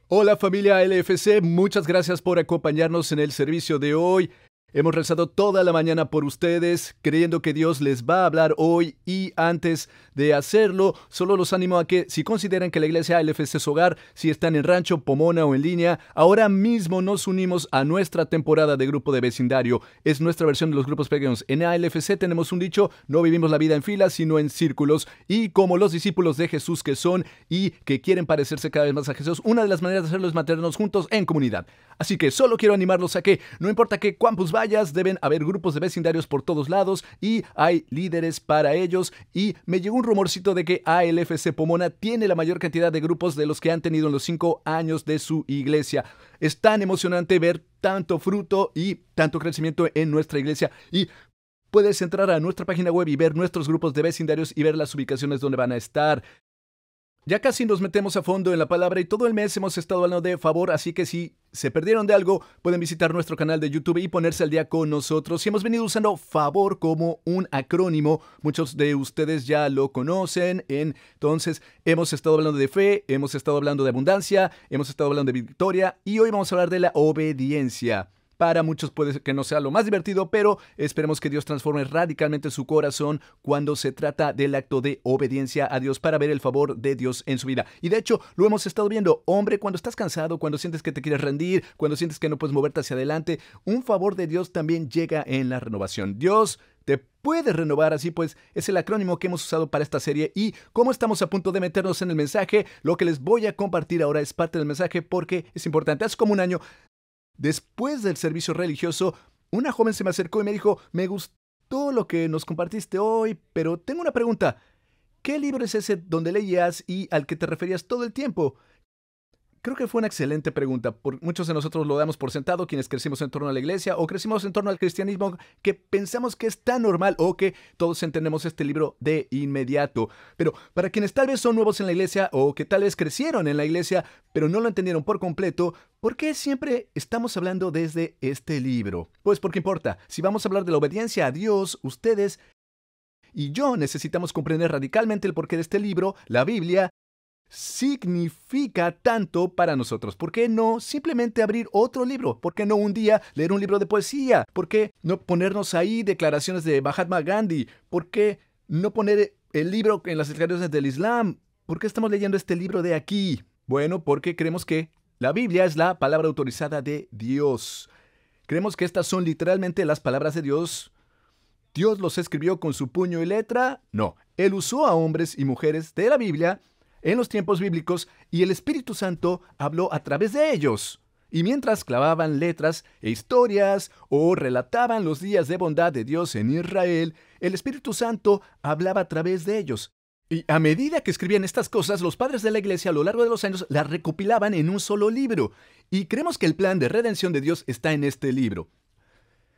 Hola familia LFC, muchas gracias por acompañarnos en el servicio de hoy. Hemos rezado toda la mañana por ustedes, creyendo que Dios les va a hablar hoy y antes de hacerlo, solo los animo a que si consideran que la iglesia LFC es su hogar, si están en Rancho, Pomona o en línea, ahora mismo nos unimos a nuestra temporada de grupo de vecindario. Es nuestra versión de los grupos pequeños. En ALFC tenemos un dicho, no vivimos la vida en filas, sino en círculos. Y como los discípulos de Jesús que son y que quieren parecerse cada vez más a Jesús, una de las maneras de hacerlo es mantenernos juntos en comunidad. Así que solo quiero animarlos a que, no importa qué campus vayas, deben haber grupos de vecindarios por todos lados y hay líderes para ellos. Y me llegó un rumorcito de que ALFC Pomona tiene la mayor cantidad de grupos de los que han tenido en los 5 años de su iglesia. Es tan emocionante ver tanto fruto y tanto crecimiento en nuestra iglesia. Y puedes entrar a nuestra página web y ver nuestros grupos de vecindarios y ver las ubicaciones donde van a estar. Ya casi nos metemos a fondo en la palabra y todo el mes hemos estado hablando de favor, así que si se perdieron de algo, pueden visitar nuestro canal de YouTube y ponerse al día con nosotros. Y hemos venido usando favor como un acrónimo, muchos de ustedes ya lo conocen, entonces hemos estado hablando de fe, hemos estado hablando de abundancia, hemos estado hablando de victoria y hoy vamos a hablar de la obediencia. Para muchos puede que no sea lo más divertido, pero esperemos que Dios transforme radicalmente su corazón cuando se trata del acto de obediencia a Dios para ver el favor de Dios en su vida. Y de hecho, lo hemos estado viendo. Hombre, cuando estás cansado, cuando sientes que te quieres rendir, cuando sientes que no puedes moverte hacia adelante, un favor de Dios también llega en la renovación. Dios te puede renovar, así pues es el acrónimo que hemos usado para esta serie. Y como estamos a punto de meternos en el mensaje, lo que les voy a compartir ahora es parte del mensaje porque es importante. Hace como un año, después del servicio religioso, una joven se me acercó y me dijo, me gustó lo que nos compartiste hoy, pero tengo una pregunta. ¿Qué libro es ese donde leías y al que te referías todo el tiempo? Creo que fue una excelente pregunta. Muchos de nosotros lo damos por sentado, quienes crecimos en torno a la iglesia o crecimos en torno al cristianismo, que pensamos que es tan normal o que todos entendemos este libro de inmediato. Pero para quienes tal vez son nuevos en la iglesia o que tal vez crecieron en la iglesia, pero no lo entendieron por completo, ¿por qué siempre estamos hablando desde este libro? Pues porque importa. Si vamos a hablar de la obediencia a Dios, ustedes y yo necesitamos comprender radicalmente el porqué de este libro, la Biblia, significa tanto para nosotros. ¿Por qué no simplemente abrir otro libro? ¿Por qué no un día leer un libro de poesía? ¿Por qué no ponernos ahí declaraciones de Mahatma Gandhi? ¿Por qué no poner el libro en las declaraciones del Islam? ¿Por qué estamos leyendo este libro de aquí? Bueno, porque creemos que la Biblia es la palabra autorizada de Dios. Creemos que estas son literalmente las palabras de Dios. ¿Dios los escribió con su puño y letra? No. Él usó a hombres y mujeres de la Biblia en los tiempos bíblicos y el Espíritu Santo habló a través de ellos. Y mientras clavaban letras e historias o relataban los días de bondad de Dios en Israel, el Espíritu Santo hablaba a través de ellos. Y a medida que escribían estas cosas, los padres de la iglesia a lo largo de los años las recopilaban en un solo libro. Y creemos que el plan de redención de Dios está en este libro.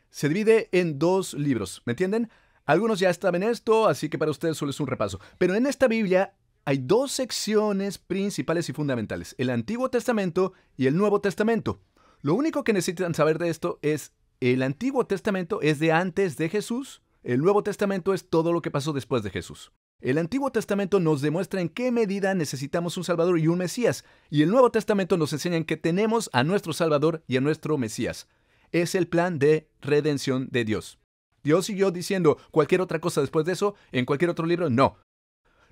Se divide en 2 libros, ¿me entienden? Algunos ya estaban en esto, así que para ustedes solo es un repaso. Pero en esta Biblia hay 2 secciones principales y fundamentales, el Antiguo Testamento y el Nuevo Testamento. Lo único que necesitan saber de esto es, el Antiguo Testamento es de antes de Jesús, el Nuevo Testamento es todo lo que pasó después de Jesús. El Antiguo Testamento nos demuestra en qué medida necesitamos un Salvador y un Mesías, y el Nuevo Testamento nos enseña en que tenemos a nuestro Salvador y a nuestro Mesías. Es el plan de redención de Dios. Dios siguió diciendo cualquier otra cosa después de eso, en cualquier otro libro, no.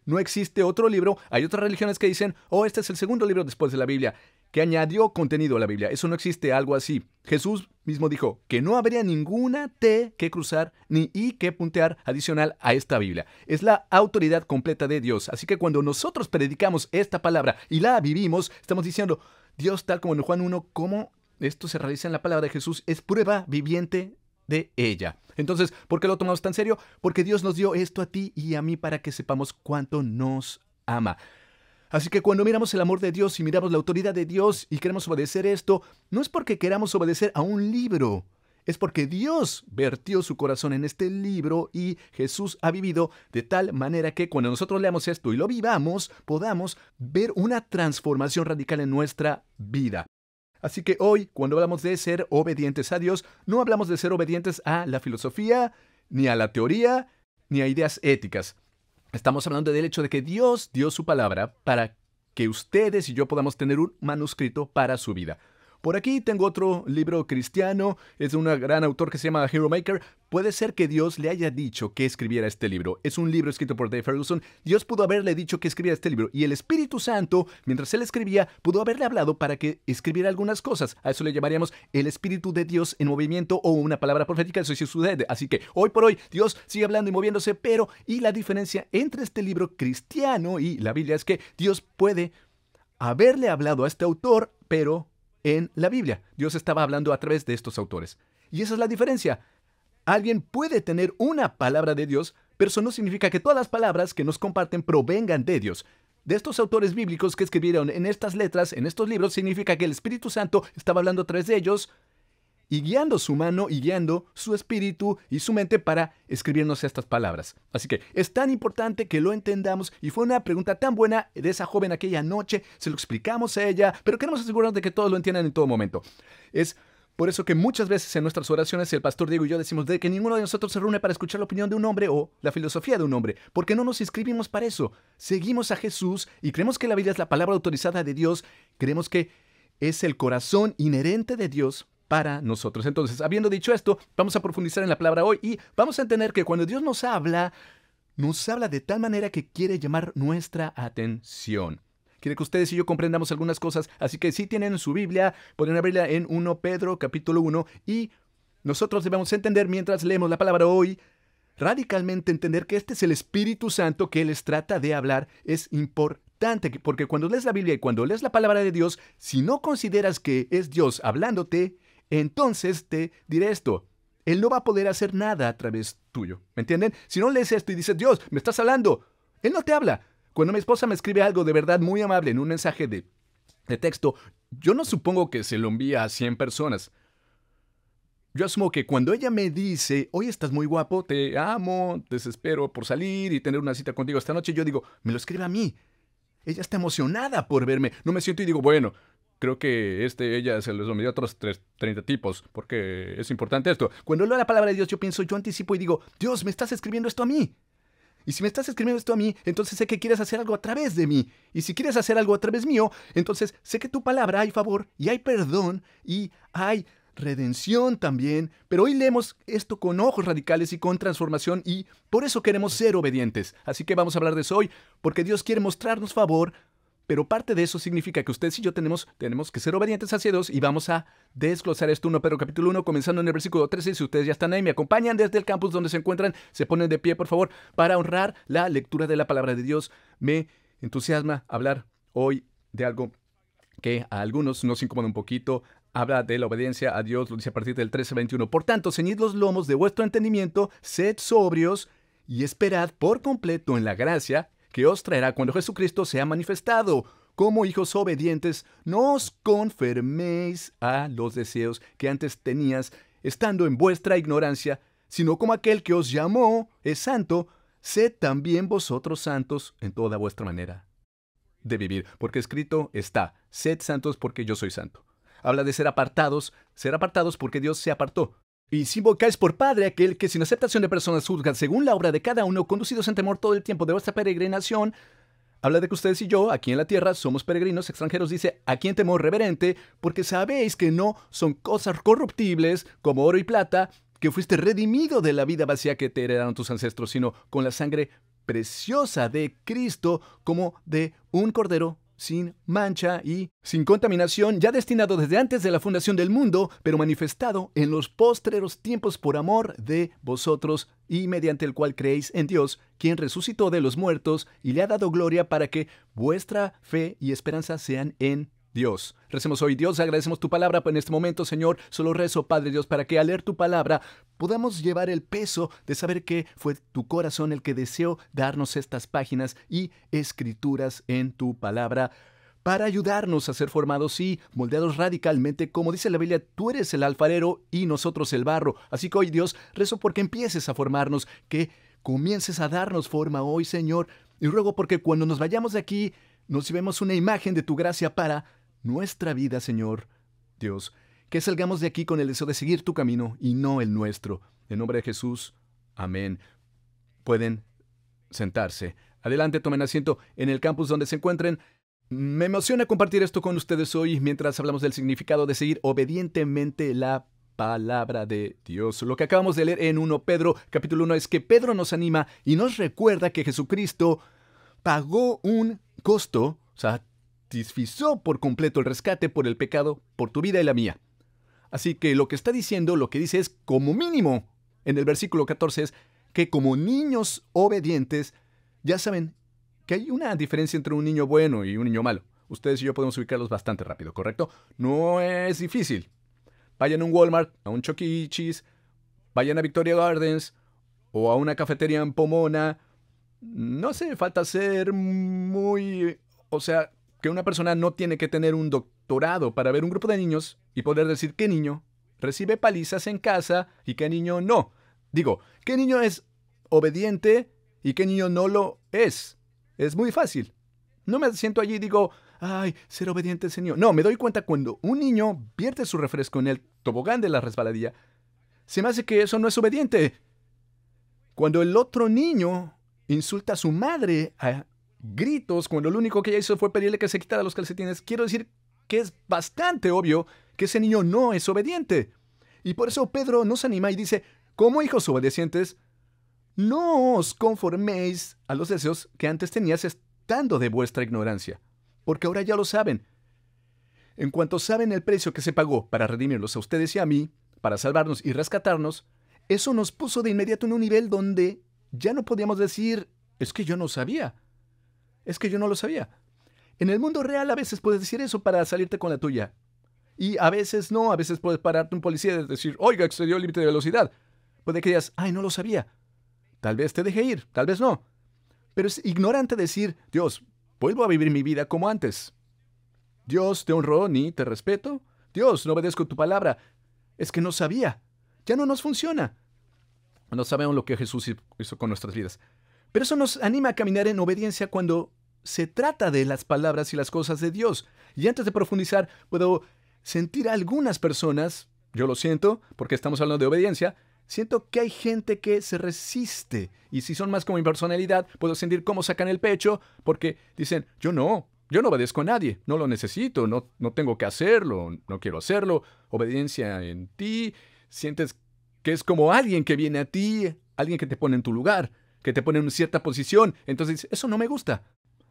No existe otro libro. Hay otras religiones que dicen, oh, este es el segundo libro después de la Biblia, que añadió contenido a la Biblia. Eso no existe, algo así. Jesús mismo dijo que no habría ninguna T que cruzar ni I que puntear adicional a esta Biblia. Es la autoridad completa de Dios. Así que cuando nosotros predicamos esta palabra y la vivimos, estamos diciendo, Dios, tal como en Juan 1, cómo esto se realiza en la palabra de Jesús, es prueba viviente de ella. Entonces, ¿por qué lo tomamos tan serio? Porque Dios nos dio esto a ti y a mí para que sepamos cuánto nos ama. Así que cuando miramos el amor de Dios y miramos la autoridad de Dios y queremos obedecer esto, no es porque queramos obedecer a un libro. Es porque Dios vertió su corazón en este libro y Jesús ha vivido de tal manera que cuando nosotros leamos esto y lo vivamos, podamos ver una transformación radical en nuestra vida. Así que hoy, cuando hablamos de ser obedientes a Dios, no hablamos de ser obedientes a la filosofía, ni a la teoría, ni a ideas éticas. Estamos hablando del hecho de que Dios dio su palabra para que ustedes y yo podamos tener un manuscrito para su vida. Por aquí tengo otro libro cristiano, es de un gran autor que se llama Hero Maker. Puede ser que Dios le haya dicho que escribiera este libro. Es un libro escrito por Dave Ferguson. Dios pudo haberle dicho que escribiera este libro. Y el Espíritu Santo, mientras él escribía, pudo haberle hablado para que escribiera algunas cosas. A eso le llamaríamos el Espíritu de Dios en movimiento o una palabra profética. Eso sí sucede. Así que hoy por hoy Dios sigue hablando y moviéndose, pero y la diferencia entre este libro cristiano y la Biblia es que Dios puede haberle hablado a este autor, pero en la Biblia. Dios estaba hablando a través de estos autores. Y esa es la diferencia. Alguien puede tener una palabra de Dios, pero eso no significa que todas las palabras que nos comparten provengan de Dios. De estos autores bíblicos que escribieron en estas letras, en estos libros, significa que el Espíritu Santo estaba hablando a través de ellos y guiando su mano y guiando su espíritu y su mente para escribirnos estas palabras. Así que es tan importante que lo entendamos y fue una pregunta tan buena de esa joven aquella noche, se lo explicamos a ella, pero queremos asegurarnos de que todos lo entiendan en todo momento. Es por eso que muchas veces en nuestras oraciones el pastor Diego y yo decimos de que ninguno de nosotros se reúne para escuchar la opinión de un hombre o la filosofía de un hombre, porque no nos inscribimos para eso. Seguimos a Jesús y creemos que la Biblia es la palabra autorizada de Dios, creemos que es el corazón inherente de Dios para nosotros. Entonces, habiendo dicho esto, vamos a profundizar en la palabra hoy y vamos a entender que cuando Dios nos habla de tal manera que quiere llamar nuestra atención. Quiere que ustedes y yo comprendamos algunas cosas, así que si tienen su Biblia, pueden abrirla en 1 Pedro capítulo 1 y nosotros debemos entender mientras leemos la palabra hoy, radicalmente entender que este es el Espíritu Santo que les trata de hablar. Es importante porque cuando lees la Biblia y cuando lees la palabra de Dios, si no consideras que es Dios hablándote, entonces te diré esto, Él no va a poder hacer nada a través tuyo, ¿me entienden? Si no lees esto y dices, Dios, me estás hablando, Él no te habla. Cuando mi esposa me escribe algo de verdad muy amable en un mensaje de texto, yo no supongo que se lo envía a 100 personas. Yo asumo que cuando ella me dice, hoy estás muy guapo, te amo, desespero por salir y tener una cita contigo esta noche, yo digo, me lo escribe a mí. Ella está emocionada por verme. No me siento y digo, bueno, creo que ella se los envió a otros 30 tipos, porque es importante esto. Cuando leo la palabra de Dios, yo anticipo y digo, Dios, me estás escribiendo esto a mí. Y si me estás escribiendo esto a mí, entonces sé que quieres hacer algo a través de mí. Y si quieres hacer algo a través mío, entonces sé que tu palabra hay favor y hay perdón y hay redención también. Pero hoy leemos esto con ojos radicales y con transformación y por eso queremos ser obedientes. Así que vamos a hablar de eso hoy, porque Dios quiere mostrarnos favor. Pero parte de eso significa que ustedes y yo tenemos que ser obedientes hacia Dios y vamos a desglosar esto 1 Pedro capítulo 1, comenzando en el versículo 13. Si ustedes ya están ahí, me acompañan desde el campus donde se encuentran, se ponen de pie, por favor, para honrar la lectura de la palabra de Dios. Me entusiasma hablar hoy de algo que a algunos nos incomoda un poquito. Habla de la obediencia a Dios, lo dice a partir del 13:21. Por tanto, ceñid los lomos de vuestro entendimiento, sed sobrios y esperad por completo en la gracia que os traerá cuando Jesucristo sea manifestado. Como hijos obedientes, no os conforméis a los deseos que antes tenías, estando en vuestra ignorancia, sino como aquel que os llamó es santo, sed también vosotros santos en toda vuestra manera de vivir. Porque escrito está, sed santos porque yo soy santo. Habla de ser apartados porque Dios se apartó. Y si invocáis por Padre aquel que sin aceptación de personas juzga según la obra de cada uno, conducidos en temor todo el tiempo de vuestra peregrinación, habla de que ustedes y yo, aquí en la tierra, somos peregrinos, extranjeros, dice, aquí en temor reverente, porque sabéis que no son cosas corruptibles, como oro y plata, que fuiste redimido de la vida vacía que te heredaron tus ancestros, sino con la sangre preciosa de Cristo, como de un cordero sin mancha y sin contaminación, ya destinado desde antes de la fundación del mundo, pero manifestado en los postreros tiempos por amor de vosotros, y mediante el cual creéis en Dios, quien resucitó de los muertos y le ha dado gloria para que vuestra fe y esperanza sean en Dios. Recemos hoy. Dios, agradecemos tu palabra en este momento, Señor. Solo rezo, Padre Dios, para que al leer tu palabra podamos llevar el peso de saber que fue tu corazón el que deseó darnos estas páginas y escrituras en tu palabra para ayudarnos a ser formados y moldeados radicalmente. Como dice la Biblia, tú eres el alfarero y nosotros el barro. Así que hoy, Dios, rezo porque empieces a formarnos, que comiences a darnos forma hoy, Señor. Y ruego porque cuando nos vayamos de aquí, nos llevemos una imagen de tu gracia para nuestra vida, Señor Dios, que salgamos de aquí con el deseo de seguir tu camino y no el nuestro. En nombre de Jesús, amén. Pueden sentarse. Adelante, tomen asiento en el campus donde se encuentren. Me emociona compartir esto con ustedes hoy mientras hablamos del significado de seguir obedientemente la palabra de Dios. Lo que acabamos de leer en 1 Pedro, capítulo 1, es que Pedro nos anima y nos recuerda que Jesucristo pagó un costo, satisfizo por completo el rescate por el pecado, por tu vida y la mía. Así que lo que está diciendo, lo que dice es, como mínimo, en el versículo 14 es que como niños obedientes, ya saben que hay una diferencia entre un niño bueno y un niño malo. Ustedes y yo podemos ubicarlos bastante rápido, ¿correcto? No es difícil. Vayan a un Walmart, a un Chuck E. Cheese, vayan a Victoria Gardens o a una cafetería en Pomona. No hace falta ser muy... que una persona no tiene que tener un doctorado para ver un grupo de niños y poder decir qué niño recibe palizas en casa y qué niño no. Digo, qué niño es obediente y qué niño no lo es. Es muy fácil. No me siento allí y digo, ay, ser obediente, Señor. No, me doy cuenta cuando un niño vierte su refresco en el tobogán de la resbaladilla. Se me hace que eso no es obediente. Cuando el otro niño insulta a su madre a gritos, cuando lo único que ella hizo fue pedirle que se quitara los calcetines, quiero decir que es bastante obvio que ese niño no es obediente. Y por eso Pedro nos anima y dice, como hijos obedientes, no os conforméis a los deseos que antes tenías estando de vuestra ignorancia, porque ahora ya lo saben. En cuanto saben el precio que se pagó para redimirlos a ustedes y a mí, para salvarnos y rescatarnos, eso nos puso de inmediato en un nivel donde ya no podíamos decir, es que yo no sabía, es que yo no lo sabía. En el mundo real a veces puedes decir eso para salirte con la tuya. Y a veces no, a veces puedes pararte un policía y decir, oiga, excedió el límite de velocidad. Puede que digas, ay, no lo sabía. Tal vez te deje ir, tal vez no. Pero es ignorante decir, Dios, vuelvo a vivir mi vida como antes. Dios, te honro ni te respeto. Dios, no obedezco tu palabra. Es que no sabía. Ya no nos funciona. No sabemos lo que Jesús hizo con nuestras vidas. Pero eso nos anima a caminar en obediencia cuando se trata de las palabras y las cosas de Dios. Y antes de profundizar, puedo sentir a algunas personas, yo lo siento, porque estamos hablando de obediencia, siento que hay gente que se resiste. Y si son más como mi personalidad, puedo sentir cómo sacan el pecho, porque dicen, yo no obedezco a nadie, no lo necesito, no tengo que hacerlo, no quiero hacerlo. Obediencia en ti, sientes que es como alguien que viene a ti, alguien que te pone en tu lugar, que te pone en cierta posición. Entonces, eso no me gusta.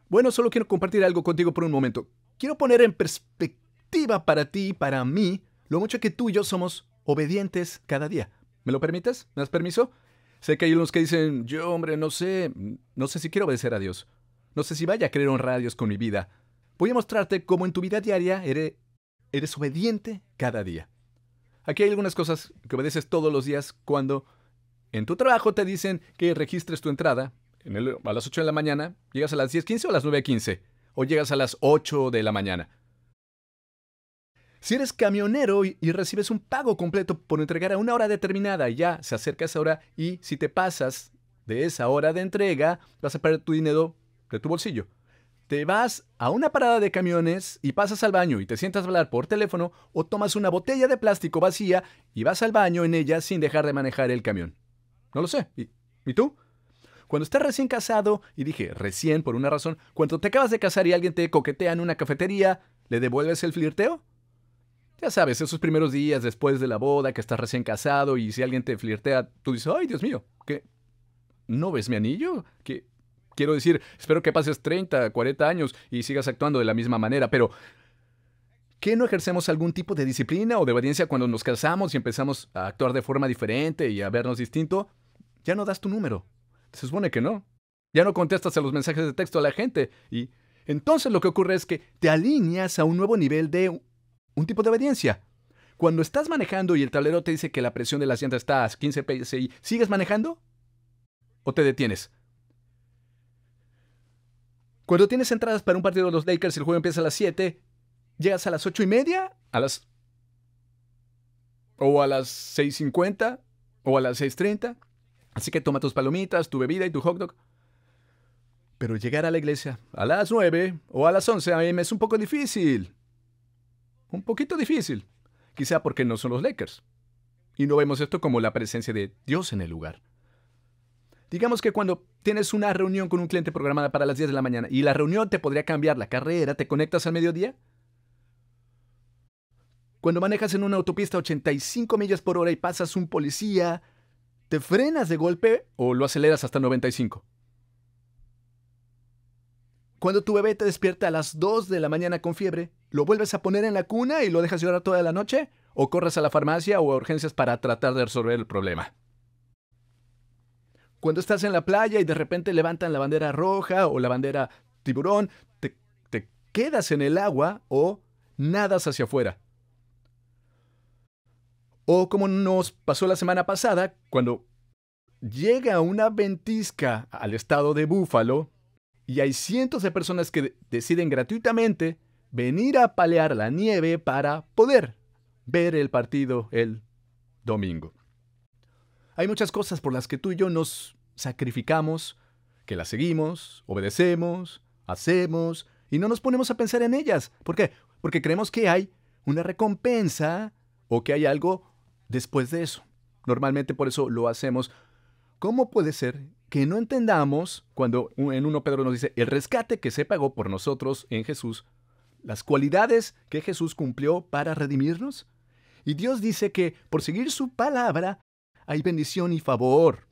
Bueno, solo quiero compartir algo contigo por un momento. Quiero poner en perspectiva para ti y para mí lo mucho que tú y yo somos obedientes cada día. ¿Me lo permites? ¿Me das permiso? Sé que hay unos que dicen, yo, hombre, no sé si quiero obedecer a Dios. No sé si vaya a querer honrar a Dios con mi vida. Voy a mostrarte cómo en tu vida diaria eres obediente cada día. Aquí hay algunas cosas que obedeces todos los días cuando en tu trabajo te dicen que registres tu entrada a las 8 de la mañana, llegas a las 10:15 o a las 9:15, o llegas a las 8 de la mañana. Si eres camionero y recibes un pago completo por entregar a una hora determinada, ya se acerca esa hora y si te pasas de esa hora de entrega, vas a perder tu dinero de tu bolsillo. Te vas a una parada de camiones y pasas al baño y te sientas a hablar por teléfono o tomas una botella de plástico vacía y vas al baño en ella sin dejar de manejar el camión. No lo sé. ¿Y tú? Cuando estás recién casado, y dije recién por una razón, cuando te acabas de casar y alguien te coquetea en una cafetería, ¿le devuelves el flirteo? Ya sabes, esos primeros días después de la boda, que estás recién casado y si alguien te flirtea, tú dices, ¡ay, Dios mío! ¿Qué? ¿No ves mi anillo? ¿Qué? Quiero decir, espero que pases 30, 40 años y sigas actuando de la misma manera, pero ¿qué no ejercemos algún tipo de disciplina o de obediencia cuando nos casamos y empezamos a actuar de forma diferente y a vernos distinto? Ya no das tu número. Se supone que no. Ya no contestas a los mensajes de texto a la gente y entonces lo que ocurre es que te alineas a un nuevo nivel de un tipo de obediencia. Cuando estás manejando y el tablero te dice que la presión de la llanta está a 15 psi, ¿sigues manejando? ¿O te detienes? Cuando tienes entradas para un partido de los Lakers y el juego empieza a las 7, ¿llegas a las 8:30? ¿O a las 6:50? ¿O a las 6:30? Así que toma tus palomitas, tu bebida y tu hot dog. Pero llegar a la iglesia a las 9 o a las 11 a.m. es un poco difícil. Un poquito difícil. Quizá porque no son los Lakers. Y no vemos esto como la presencia de Dios en el lugar. Digamos que cuando tienes una reunión con un cliente programada para las 10 de la mañana y la reunión te podría cambiar la carrera, ¿te conectas al mediodía? Cuando manejas en una autopista a 85 millas por hora y pasas un policía, ¿te frenas de golpe o lo aceleras hasta 95? Cuando tu bebé te despierta a las 2 de la mañana con fiebre, ¿lo vuelves a poner en la cuna y lo dejas llorar toda la noche? ¿O corres a la farmacia o a urgencias para tratar de resolver el problema? Cuando estás en la playa y de repente levantan la bandera roja o la bandera tiburón, ¿te quedas en el agua o nadas hacia afuera? O como nos pasó la semana pasada, cuando llega una ventisca al estado de Búfalo y hay cientos de personas que deciden gratuitamente venir a palear la nieve para poder ver el partido el domingo. Hay muchas cosas por las que tú y yo nos sacrificamos, que las seguimos, obedecemos, hacemos y no nos ponemos a pensar en ellas. ¿Por qué? Porque creemos que hay una recompensa o que hay algo después de eso. Normalmente por eso lo hacemos. ¿Cómo puede ser que no entendamos cuando en 1 Pedro nos dice el rescate que se pagó por nosotros en Jesús, las cualidades que Jesús cumplió para redimirnos? Y Dios dice que por seguir su palabra hay bendición y favor.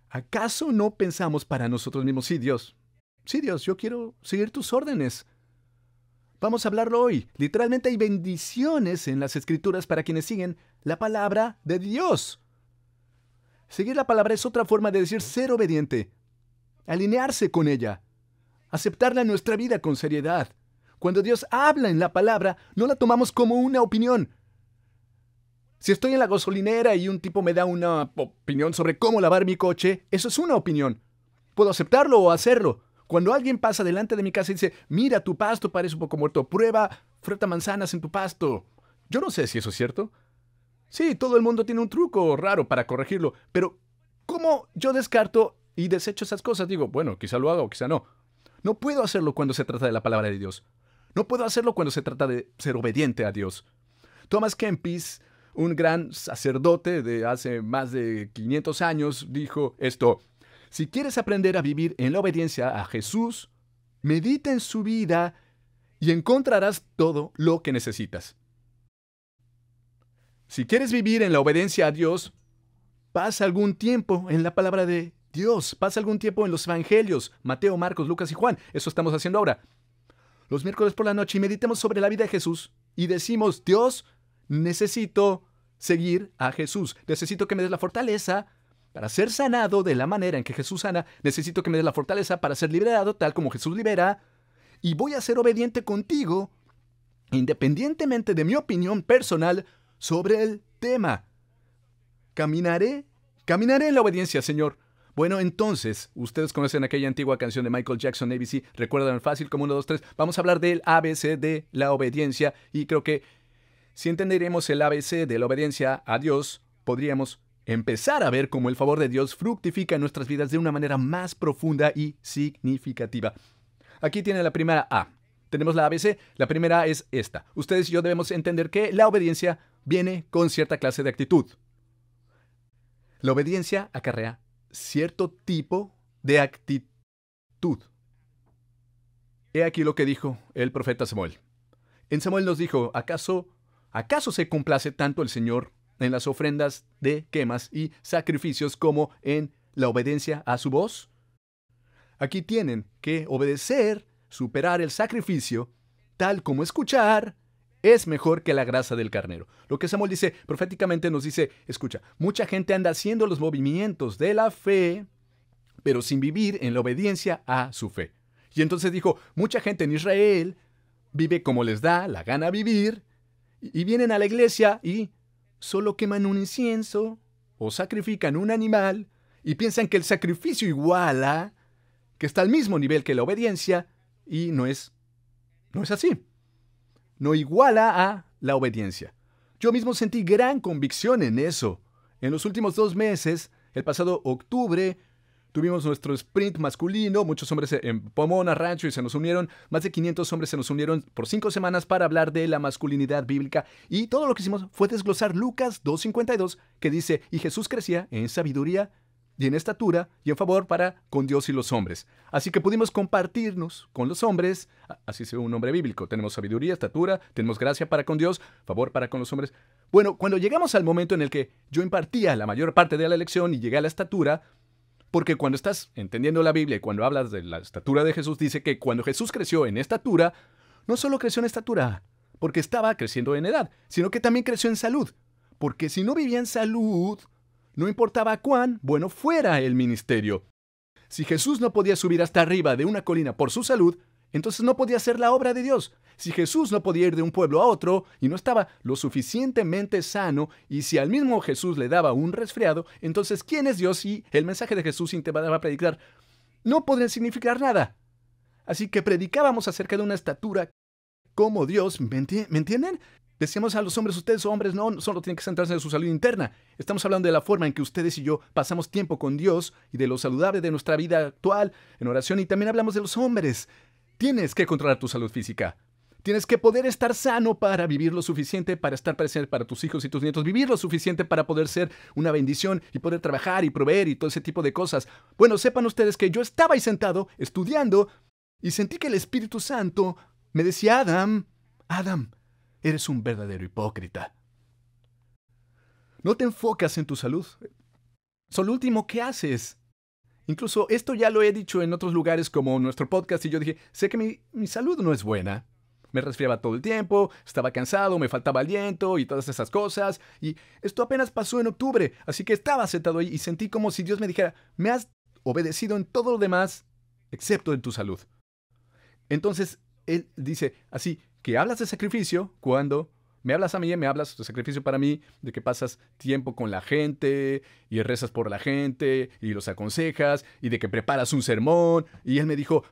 ¿Acaso no pensamos para nosotros mismos, sí Dios, yo quiero seguir tus órdenes? Vamos a hablarlo hoy. Literalmente hay bendiciones en las Escrituras para quienes siguen la palabra de Dios. Seguir la palabra es otra forma de decir ser obediente, alinearse con ella, aceptarla en nuestra vida con seriedad. Cuando Dios habla en la palabra, no la tomamos como una opinión. Si estoy en la gasolinera y un tipo me da una opinión sobre cómo lavar mi coche, eso es una opinión. Puedo aceptarlo o hacerlo. Cuando alguien pasa delante de mi casa y dice, mira, tu pasto parece un poco muerto, prueba, frota manzanas en tu pasto. Yo no sé si eso es cierto. Sí, todo el mundo tiene un truco raro para corregirlo, pero ¿cómo yo descarto y desecho esas cosas? Digo, bueno, quizá lo haga o quizá no. No puedo hacerlo cuando se trata de la palabra de Dios. No puedo hacerlo cuando se trata de ser obediente a Dios. Thomas Kempis, un gran sacerdote de hace más de 500 años, dijo esto: si quieres aprender a vivir en la obediencia a Jesús, medita en su vida y encontrarás todo lo que necesitas. Si quieres vivir en la obediencia a Dios, pasa algún tiempo en la palabra de Dios, pasa algún tiempo en los evangelios, Mateo, Marcos, Lucas y Juan. Eso estamos haciendo ahora. Los miércoles por la noche y meditemos sobre la vida de Jesús y decimos, Dios, necesito seguir a Jesús. Necesito que me des la fortaleza para ser sanado de la manera en que Jesús sana. Necesito que me des la fortaleza para ser liberado tal como Jesús libera. Y voy a ser obediente contigo, independientemente de mi opinión personal sobre el tema. Caminaré en la obediencia, Señor. Bueno, entonces, ustedes conocen aquella antigua canción de Michael Jackson, ABC. Recuerdan fácil como 1, 2, 3. Vamos a hablar del ABC de la obediencia. Y creo que si entenderemos el ABC de la obediencia a Dios, podríamos empezar a ver cómo el favor de Dios fructifica en nuestras vidas de una manera más profunda y significativa. Aquí tiene la primera A. Tenemos la ABC. La primera A es esta. Ustedes y yo debemos entender que la obediencia viene con cierta clase de actitud. La obediencia acarrea cierto tipo de actitud. He aquí lo que dijo el profeta Samuel. En Samuel nos dijo, ¿acaso se complace tanto el Señor en las ofrendas de quemas y sacrificios como en la obediencia a su voz? Aquí tienen que obedecer, superar el sacrificio, tal como escuchar es mejor que la grasa del carnero. Lo que Samuel dice proféticamente nos dice, escucha, mucha gente anda haciendo los movimientos de la fe, pero sin vivir en la obediencia a su fe. Y entonces dijo, mucha gente en Israel vive como les da la gana vivir, y vienen a la iglesia y solo queman un incienso o sacrifican un animal y piensan que el sacrificio iguala, que está al mismo nivel que la obediencia, y no es así. No iguala a la obediencia. Yo mismo sentí gran convicción en eso. En los últimos 2 meses, el pasado octubre, tuvimos nuestro sprint masculino, muchos hombres en Pomona Rancho y se nos unieron, más de 500 hombres se nos unieron por 5 semanas para hablar de la masculinidad bíblica y todo lo que hicimos fue desglosar Lucas 2:52 que dice, y Jesús crecía en sabiduría y en estatura y en favor para con Dios y los hombres. Así que pudimos compartirnos con los hombres, así es un nombre bíblico. Tenemos sabiduría, estatura, tenemos gracia para con Dios, favor para con los hombres. Bueno, cuando llegamos al momento en el que yo impartía la mayor parte de la lección y llegué a la estatura, porque cuando estás entendiendo la Biblia y cuando hablas de la estatura de Jesús, dice que cuando Jesús creció en estatura, no solo creció en estatura, porque estaba creciendo en edad, sino que también creció en salud. Porque si no vivía en salud, no importaba cuán bueno fuera el ministerio. Si Jesús no podía subir hasta arriba de una colina por su salud, entonces no podía hacer la obra de Dios. Si Jesús no podía ir de un pueblo a otro y no estaba lo suficientemente sano, y si al mismo Jesús le daba un resfriado, entonces ¿quién es Dios si el mensaje de Jesús sin te va a predicar no podría significar nada? Así que predicábamos acerca de una estatura como Dios, ¿me entienden? Decíamos a los hombres, ustedes hombres no solo tienen que centrarse en su salud interna. Estamos hablando de la forma en que ustedes y yo pasamos tiempo con Dios y de lo saludable de nuestra vida actual en oración, y también hablamos de los hombres. Tienes que controlar tu salud física. Tienes que poder estar sano para vivir lo suficiente, para estar presente para tus hijos y tus nietos, vivir lo suficiente para poder ser una bendición y poder trabajar y proveer y todo ese tipo de cosas. Bueno, sepan ustedes que yo estaba ahí sentado, estudiando, y sentí que el Espíritu Santo me decía, Adam, eres un verdadero hipócrita. No te enfocas en tu salud. Eso es lo último que haces. Incluso esto ya lo he dicho en otros lugares como nuestro podcast, y yo dije, sé que mi salud no es buena. Me resfriaba todo el tiempo, estaba cansado, me faltaba aliento y todas esas cosas. Y esto apenas pasó en octubre, así que estaba sentado ahí y sentí como si Dios me dijera, me has obedecido en todo lo demás, excepto en tu salud. Entonces, Él dice así, que hablas de sacrificio cuando me hablas a mí, me hablas de sacrificio para mí, de que pasas tiempo con la gente y rezas por la gente y los aconsejas y de que preparas un sermón. Y Él me dijo,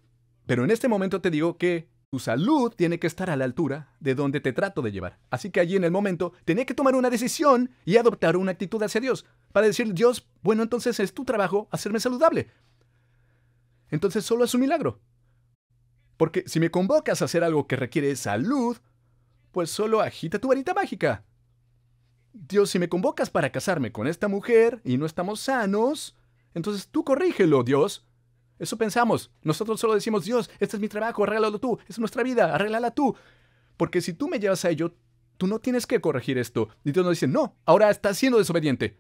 pero en este momento te digo que tu salud tiene que estar a la altura de donde te trato de llevar. Así que allí en el momento tenía que tomar una decisión y adoptar una actitud hacia Dios. Para decir, Dios, bueno, entonces es tu trabajo hacerme saludable. Entonces solo es un milagro. Porque si me convocas a hacer algo que requiere salud, pues solo agita tu varita mágica. Dios, si me convocas para casarme con esta mujer y no estamos sanos, entonces tú corrígelo, Dios. Eso pensamos. Nosotros solo decimos, Dios, este es mi trabajo, arréglalo tú. Es nuestra vida, arréglala tú. Porque si tú me llevas a ello, tú no tienes que corregir esto. Y Dios nos dice, no, ahora estás siendo desobediente.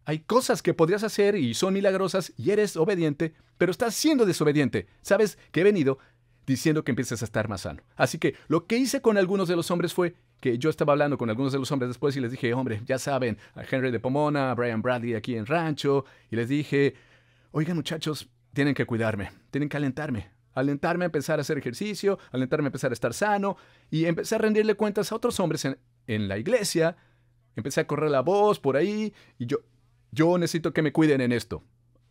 Hay cosas que podrías hacer y son milagrosas y eres obediente, pero estás siendo desobediente. ¿Sabes que he venido diciendo que empieces a estar más sano? Así que lo que hice con algunos de los hombres fue que yo estaba hablando con algunos de los hombres después y les dije, hombre, ya saben, a Henry de Pomona, a Brian Bradley aquí en Rancho, y les dije, oigan muchachos, tienen que cuidarme, tienen que alentarme a empezar a hacer ejercicio, alentarme a empezar a estar sano, y empecé a rendirle cuentas a otros hombres en la iglesia. Empecé a correr la voz por ahí, y yo necesito que me cuiden en esto.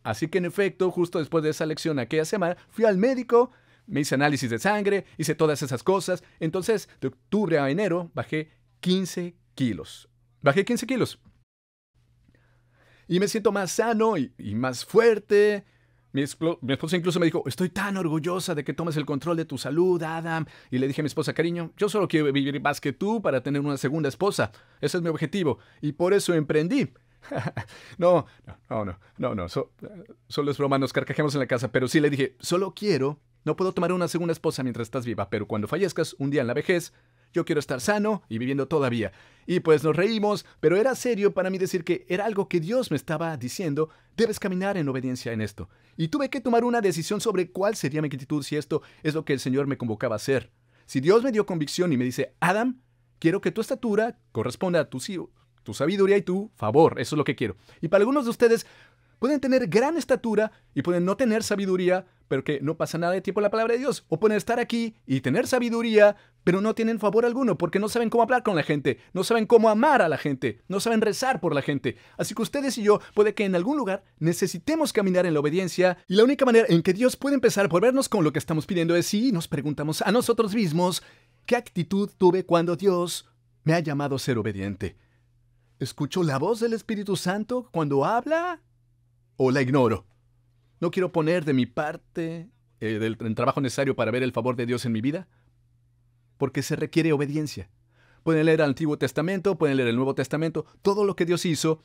Así que en efecto, justo después de esa lección aquella semana, fui al médico, me hice análisis de sangre, hice todas esas cosas. Entonces, de octubre a enero, bajé 15 kilos. Bajé 15 kilos. Y me siento más sano y más fuerte. Mi esposa incluso me dijo, estoy tan orgullosa de que tomes el control de tu salud, Adam. Y le dije a mi esposa, cariño, yo solo quiero vivir más que tú para tener una segunda esposa. Ese es mi objetivo. Y por eso emprendí. No. Solo es broma, nos carcajeamos en la casa. Pero sí le dije, solo quiero, no puedo tomar una segunda esposa mientras estás viva, pero cuando fallezcas un día en la vejez, yo quiero estar sano y viviendo todavía. Y pues nos reímos, pero era serio para mí decir que era algo que Dios me estaba diciendo, debes caminar en obediencia en esto. Y tuve que tomar una decisión sobre cuál sería mi actitud si esto es lo que el Señor me convocaba a hacer. Si Dios me dio convicción y me dice, Adam, quiero que tu estatura corresponda a tu sabiduría y tu favor, eso es lo que quiero. Y para algunos de ustedes pueden tener gran estatura y pueden no tener sabiduría, pero que no pasa nada de tiempo en la palabra de Dios. O pueden estar aquí y tener sabiduría, pero no tienen favor alguno, porque no saben cómo hablar con la gente, no saben cómo amar a la gente, no saben rezar por la gente. Así que ustedes y yo, puede que en algún lugar necesitemos caminar en la obediencia, y la única manera en que Dios puede empezar por vernos con lo que estamos pidiendo es si nos preguntamos a nosotros mismos, ¿qué actitud tuve cuando Dios me ha llamado a ser obediente? ¿Escucho la voz del Espíritu Santo cuando habla o la ignoro? ¿No quiero poner de mi parte el trabajo necesario para ver el favor de Dios en mi vida? Porque se requiere obediencia. Pueden leer el Antiguo Testamento, pueden leer el Nuevo Testamento, todo lo que Dios hizo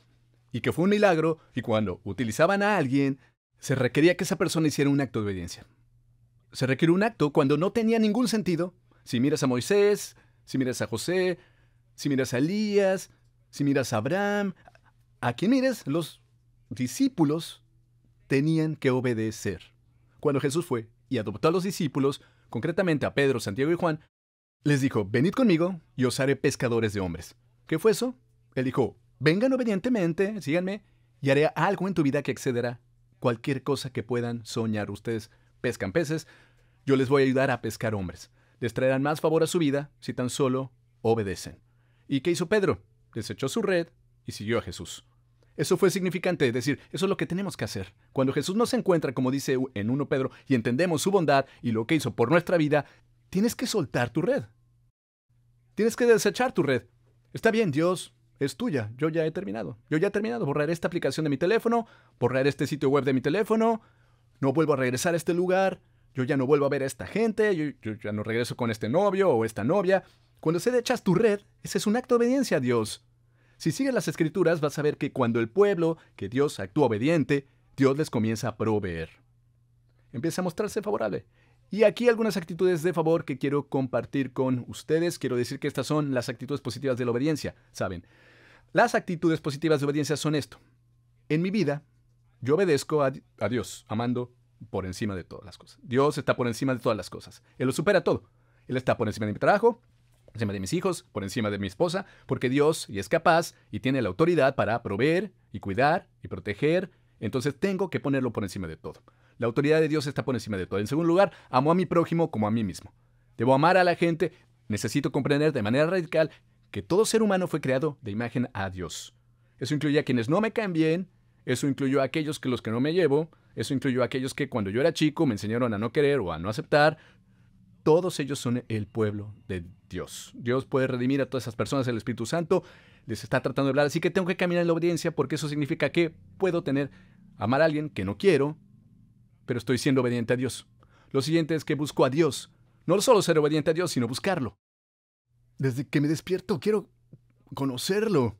y que fue un milagro, y cuando utilizaban a alguien, se requería que esa persona hiciera un acto de obediencia. Se requiere un acto cuando no tenía ningún sentido. Si miras a Moisés, si miras a José, si miras a Elías, si miras a Abraham, a quien mires, los discípulos tenían que obedecer. Cuando Jesús fue y adoptó a los discípulos, concretamente a Pedro, Santiago y Juan, les dijo, venid conmigo y os haré pescadores de hombres. ¿Qué fue eso? Él dijo, vengan obedientemente, síganme, y haré algo en tu vida que excederá cualquier cosa que puedan soñar. Ustedes pescan peces, yo les voy a ayudar a pescar hombres. Les traerán más favor a su vida si tan solo obedecen. ¿Y qué hizo Pedro? Desechó su red y siguió a Jesús. Eso fue significante, es decir, eso es lo que tenemos que hacer. Cuando Jesús nos encuentra, como dice en 1 Pedro, y entendemos su bondad y lo que hizo por nuestra vida, tienes que soltar tu red. Tienes que desechar tu red. Está bien, Dios es tuya. Yo ya he terminado. Borraré esta aplicación de mi teléfono, borraré este sitio web de mi teléfono, no vuelvo a regresar a este lugar, yo ya no vuelvo a ver a esta gente, yo ya no regreso con este novio o esta novia. Cuando se echas tu red, ese es un acto de obediencia a Dios. Si sigues las Escrituras, vas a ver que cuando el pueblo, que Dios actúa obediente, Dios les comienza a proveer. Empieza a mostrarse favorable. Y aquí algunas actitudes de favor que quiero compartir con ustedes. Quiero decir que estas son las actitudes positivas de la obediencia. ¿Saben? Las actitudes positivas de obediencia son esto. En mi vida, yo obedezco a Dios, amando por encima de todas las cosas. Dios está por encima de todas las cosas. Él lo supera todo. Él está por encima de mi trabajo, por encima de mis hijos, por encima de mi esposa, porque Dios y es capaz y tiene la autoridad para proveer y cuidar y proteger. Entonces tengo que ponerlo por encima de todo. La autoridad de Dios está por encima de todo. En segundo lugar, amo a mi prójimo como a mí mismo. Debo amar a la gente. Necesito comprender de manera radical que todo ser humano fue creado de imagen a Dios. Eso incluye a quienes no me caen bien. Eso incluyó a aquellos que los que no me llevo. Eso incluyó a aquellos que cuando yo era chico me enseñaron a no querer o a no aceptar. Todos ellos son el pueblo de Dios. Dios puede redimir a todas esas personas. El Espíritu Santo les está tratando de hablar. Así que tengo que caminar en la obediencia porque eso significa que puedo amar a alguien que no quiero, pero estoy siendo obediente a Dios. Lo siguiente es que busco a Dios. No solo ser obediente a Dios, sino buscarlo. Desde que me despierto quiero conocerlo.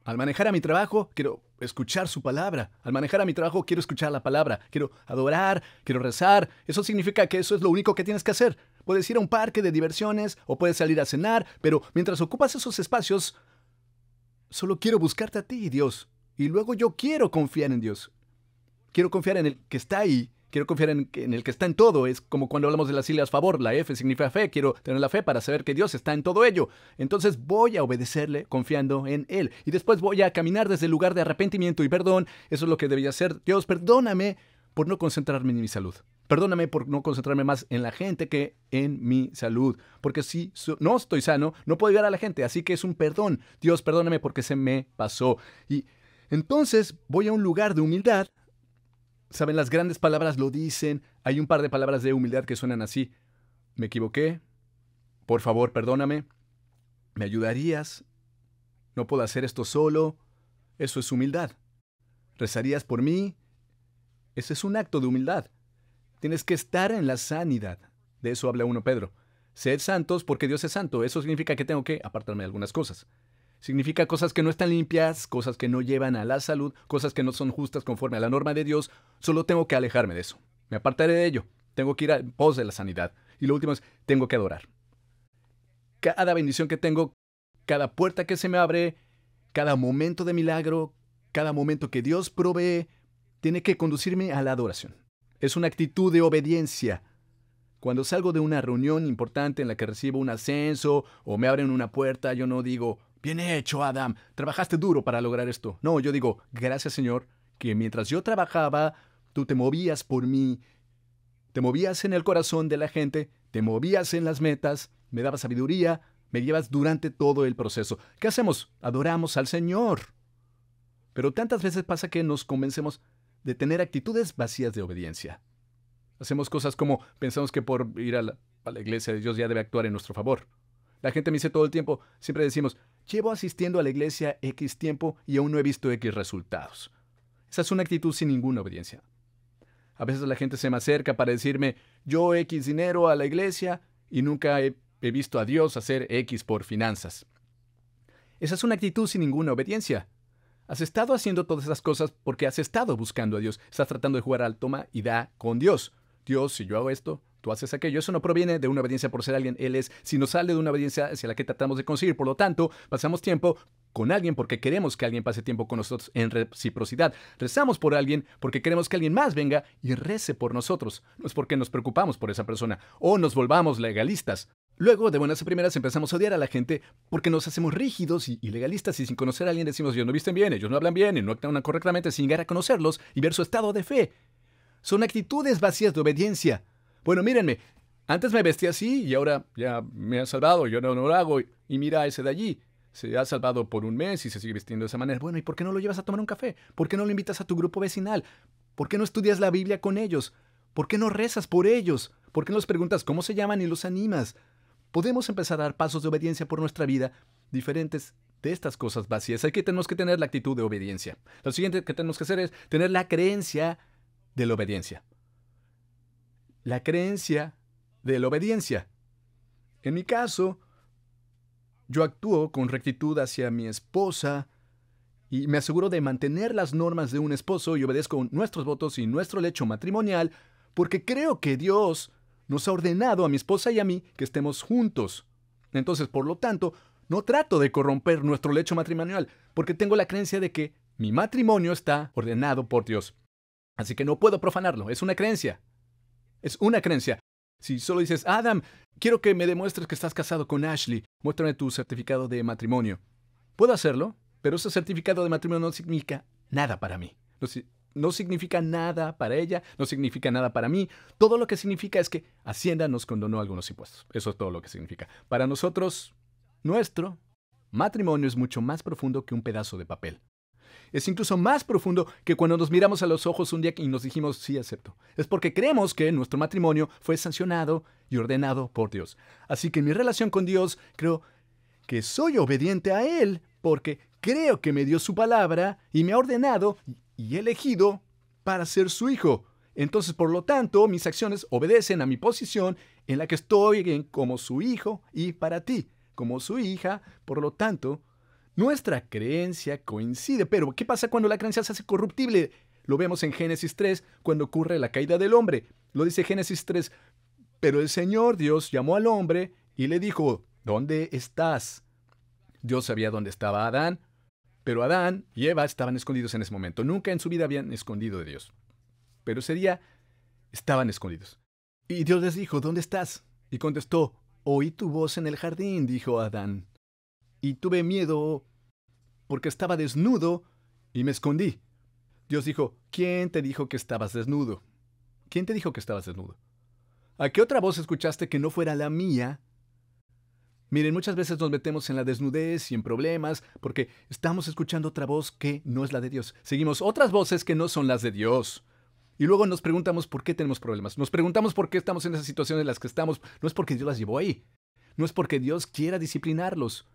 Al manejar a mi trabajo, quiero escuchar su palabra. Al manejar a mi trabajo, quiero escuchar la palabra. Quiero adorar, quiero rezar. Eso significa que eso es lo único que tienes que hacer. Puedes ir a un parque de diversiones o puedes salir a cenar, pero mientras ocupas esos espacios, solo quiero buscarte a ti, Dios. Y luego yo quiero confiar en Dios. Quiero confiar en el que está ahí. Quiero confiar en el que está en todo. Es como cuando hablamos de las siglas favor. La F significa fe. Quiero tener la fe para saber que Dios está en todo ello. Entonces voy a obedecerle confiando en Él. Y después voy a caminar desde el lugar de arrepentimiento y perdón. Eso es lo que debería hacer. Dios, perdóname por no concentrarme en mi salud. Perdóname por no concentrarme más en la gente que en mi salud. Porque si no estoy sano, no puedo ayudar a la gente. Así que es un perdón. Dios, perdóname porque se me pasó. Y entonces voy a un lugar de humildad. Saben, las grandes palabras lo dicen. Hay un par de palabras de humildad que suenan así. Me equivoqué. Por favor, perdóname. ¿Me ayudarías? No puedo hacer esto solo. Eso es humildad. ¿Rezarías por mí? Ese es un acto de humildad. Tienes que estar en la sanidad. De eso habla 1 Pedro. Sed santos porque Dios es santo. Eso significa que tengo que apartarme de algunas cosas. Significa cosas que no están limpias, cosas que no llevan a la salud, cosas que no son justas conforme a la norma de Dios. Solo tengo que alejarme de eso. Me apartaré de ello. Tengo que ir en pos de la sanidad. Y lo último es, tengo que adorar. Cada bendición que tengo, cada puerta que se me abre, cada momento de milagro, cada momento que Dios provee, tiene que conducirme a la adoración. Es una actitud de obediencia. Cuando salgo de una reunión importante en la que recibo un ascenso o me abren una puerta, yo no digo, bien hecho, Adam, trabajaste duro para lograr esto. No, yo digo, gracias, Señor, que mientras yo trabajaba, tú te movías por mí, te movías en el corazón de la gente, te movías en las metas, me dabas sabiduría, me llevas durante todo el proceso. ¿Qué hacemos? Adoramos al Señor. Pero tantas veces pasa que nos convencemos de tener actitudes vacías de obediencia. Hacemos cosas como pensamos que por ir a la iglesia Dios ya debe actuar en nuestro favor. La gente me dice todo el tiempo, siempre decimos, llevo asistiendo a la iglesia X tiempo y aún no he visto X resultados. Esa es una actitud sin ninguna obediencia. A veces la gente se me acerca para decirme, yo X dinero a la iglesia y nunca he visto a Dios hacer X por finanzas. Esa es una actitud sin ninguna obediencia. Has estado haciendo todas esas cosas porque has estado buscando a Dios. Estás tratando de jugar al toma y da con Dios. Dios, si yo hago esto, tú haces aquello. Eso no proviene de una obediencia por ser alguien. Él es, sino sale de una obediencia hacia la que tratamos de conseguir. Por lo tanto, pasamos tiempo con alguien porque queremos que alguien pase tiempo con nosotros en reciprocidad. Rezamos por alguien porque queremos que alguien más venga y rece por nosotros. No es porque nos preocupamos por esa persona o nos volvamos legalistas. Luego, de buenas a primeras, empezamos a odiar a la gente porque nos hacemos rígidos y legalistas y sin conocer a alguien decimos, ellos no visten bien, ellos no hablan bien y no actúan correctamente sin llegar a conocerlos y ver su estado de fe. Son actitudes vacías de obediencia. Bueno, mírenme, antes me vestía así y ahora ya me ha salvado, yo no lo hago y mira a ese de allí. Se ha salvado por un mes y se sigue vistiendo de esa manera. Bueno, ¿y por qué no lo llevas a tomar un café? ¿Por qué no lo invitas a tu grupo vecinal? ¿Por qué no estudias la Biblia con ellos? ¿Por qué no rezas por ellos? ¿Por qué no les preguntas cómo se llaman y los animas? Podemos empezar a dar pasos de obediencia por nuestra vida diferentes de estas cosas vacías. Hay que tenemos que tener la actitud de obediencia. Lo siguiente que tenemos que hacer es tener la creencia de la obediencia. La creencia de la obediencia. En mi caso, yo actúo con rectitud hacia mi esposa y me aseguro de mantener las normas de un esposo y obedezco nuestros votos y nuestro lecho matrimonial porque creo que Dios nos ha ordenado a mi esposa y a mí que estemos juntos. Entonces, por lo tanto, no trato de corromper nuestro lecho matrimonial porque tengo la creencia de que mi matrimonio está ordenado por Dios. Así que no puedo profanarlo. Es una creencia. Es una creencia. Si solo dices, Adam, quiero que me demuestres que estás casado con Ashley, muéstrame tu certificado de matrimonio. Puedo hacerlo, pero ese certificado de matrimonio no significa nada para mí. No significa nada para ella, no significa nada para mí. Todo lo que significa es que Hacienda nos condonó algunos impuestos. Eso es todo lo que significa. Para nosotros, nuestro matrimonio es mucho más profundo que un pedazo de papel. Es incluso más profundo que cuando nos miramos a los ojos un día y nos dijimos, sí, acepto. Es porque creemos que nuestro matrimonio fue sancionado y ordenado por Dios. Así que en mi relación con Dios, creo que soy obediente a Él porque creo que me dio su palabra y me ha ordenado y elegido para ser su hijo. Entonces, por lo tanto, mis acciones obedecen a mi posición en la que estoy como su hijo y para ti, como su hija. Por lo tanto, nuestra creencia coincide. Pero, ¿qué pasa cuando la creencia se hace corruptible? Lo vemos en Génesis 3, cuando ocurre la caída del hombre. Lo dice Génesis 3. Pero el Señor Dios llamó al hombre y le dijo, ¿dónde estás? Dios sabía dónde estaba Adán, pero Adán y Eva estaban escondidos en ese momento. Nunca en su vida habían escondido de Dios. Pero ese día estaban escondidos. Y Dios les dijo, ¿dónde estás? Y contestó, oí tu voz en el jardín, dijo Adán. Y tuve miedo porque estaba desnudo y me escondí. Dios dijo, ¿quién te dijo que estabas desnudo? ¿Quién te dijo que estabas desnudo? ¿A qué otra voz escuchaste que no fuera la mía? Miren, muchas veces nos metemos en la desnudez y en problemas porque estamos escuchando otra voz que no es la de Dios. Seguimos otras voces que no son las de Dios. Y luego nos preguntamos por qué tenemos problemas. Nos preguntamos por qué estamos en esas situaciones en las que estamos. No es porque Dios las llevó ahí. No es porque Dios quiera disciplinarlos.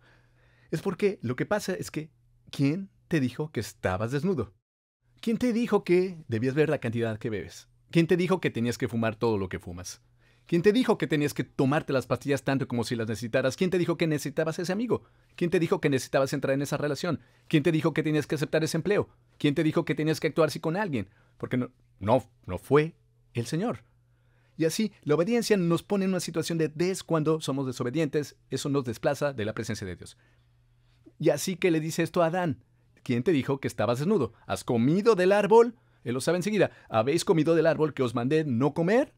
Es porque lo que pasa es que ¿quién te dijo que estabas desnudo? ¿Quién te dijo que debías ver la cantidad que bebes? ¿Quién te dijo que tenías que fumar todo lo que fumas? ¿Quién te dijo que tenías que tomarte las pastillas tanto como si las necesitaras? ¿Quién te dijo que necesitabas ese amigo? ¿Quién te dijo que necesitabas entrar en esa relación? ¿Quién te dijo que tenías que aceptar ese empleo? ¿Quién te dijo que tenías que actuar así con alguien? Porque no fue el Señor. Y así, la obediencia nos pone en una situación de cuando somos desobedientes. Eso nos desplaza de la presencia de Dios. Y así que le dice esto a Adán. ¿Quién te dijo que estabas desnudo? ¿Has comido del árbol? Él lo sabe enseguida. ¿Habéis comido del árbol que os mandé no comer?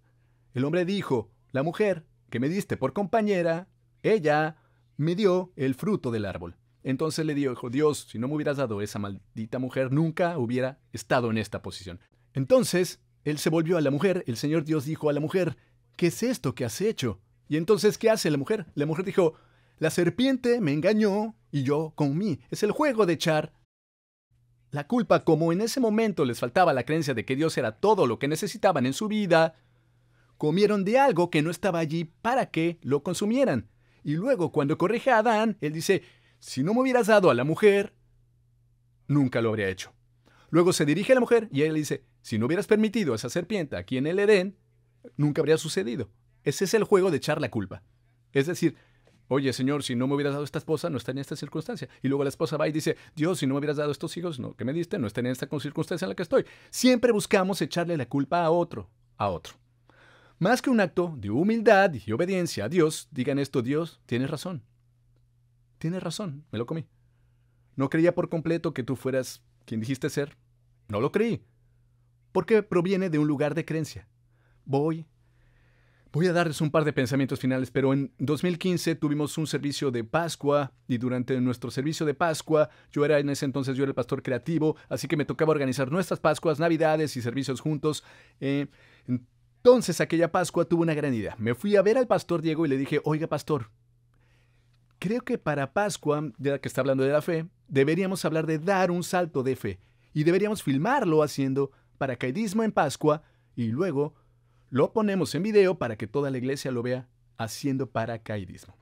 El hombre dijo, la mujer que me diste por compañera, ella me dio el fruto del árbol. Entonces le dijo, Dios, si no me hubieras dado esa maldita mujer, nunca hubiera estado en esta posición. Entonces, él se volvió a la mujer, el Señor Dios dijo a la mujer, ¿qué es esto que has hecho? Y entonces, ¿qué hace la mujer? La mujer dijo, la serpiente me engañó y yo comí. Es el juego de echar la culpa. Como en ese momento les faltaba la creencia de que Dios era todo lo que necesitaban en su vida, comieron de algo que no estaba allí para que lo consumieran. Y luego, cuando corrige a Adán, él dice, si no me hubieras dado a la mujer, nunca lo habría hecho. Luego se dirige a la mujer y él le dice, si no hubieras permitido a esa serpiente aquí en el Edén, nunca habría sucedido. Ese es el juego de echar la culpa. Es decir, Oye, Señor, si no me hubieras dado esta esposa, no estaría en esta circunstancia. Y luego la esposa va y dice, Dios, si no me hubieras dado estos hijos que me diste, no estaría en esta circunstancia en la que estoy. Siempre buscamos echarle la culpa a otro, a otro. Más que un acto de humildad y obediencia a Dios, digan esto: Dios, tienes razón. Tienes razón, me lo comí. No creía por completo que tú fueras quien dijiste ser. No lo creí. Porque proviene de un lugar de creencia. Voy a darles un par de pensamientos finales, pero en 2015 tuvimos un servicio de Pascua y durante nuestro servicio de Pascua, yo era el pastor creativo, así que me tocaba organizar nuestras Pascuas, Navidades y servicios juntos. Entonces aquella Pascua tuve una gran idea. Me fui a ver al pastor Diego y le dije, oiga pastor, creo que para Pascua, ya que está hablando de la fe, deberíamos hablar de dar un salto de fe y deberíamos filmarlo haciendo paracaidismo en Pascua y luego lo ponemos en video para que toda la iglesia lo vea haciendo paracaidismo.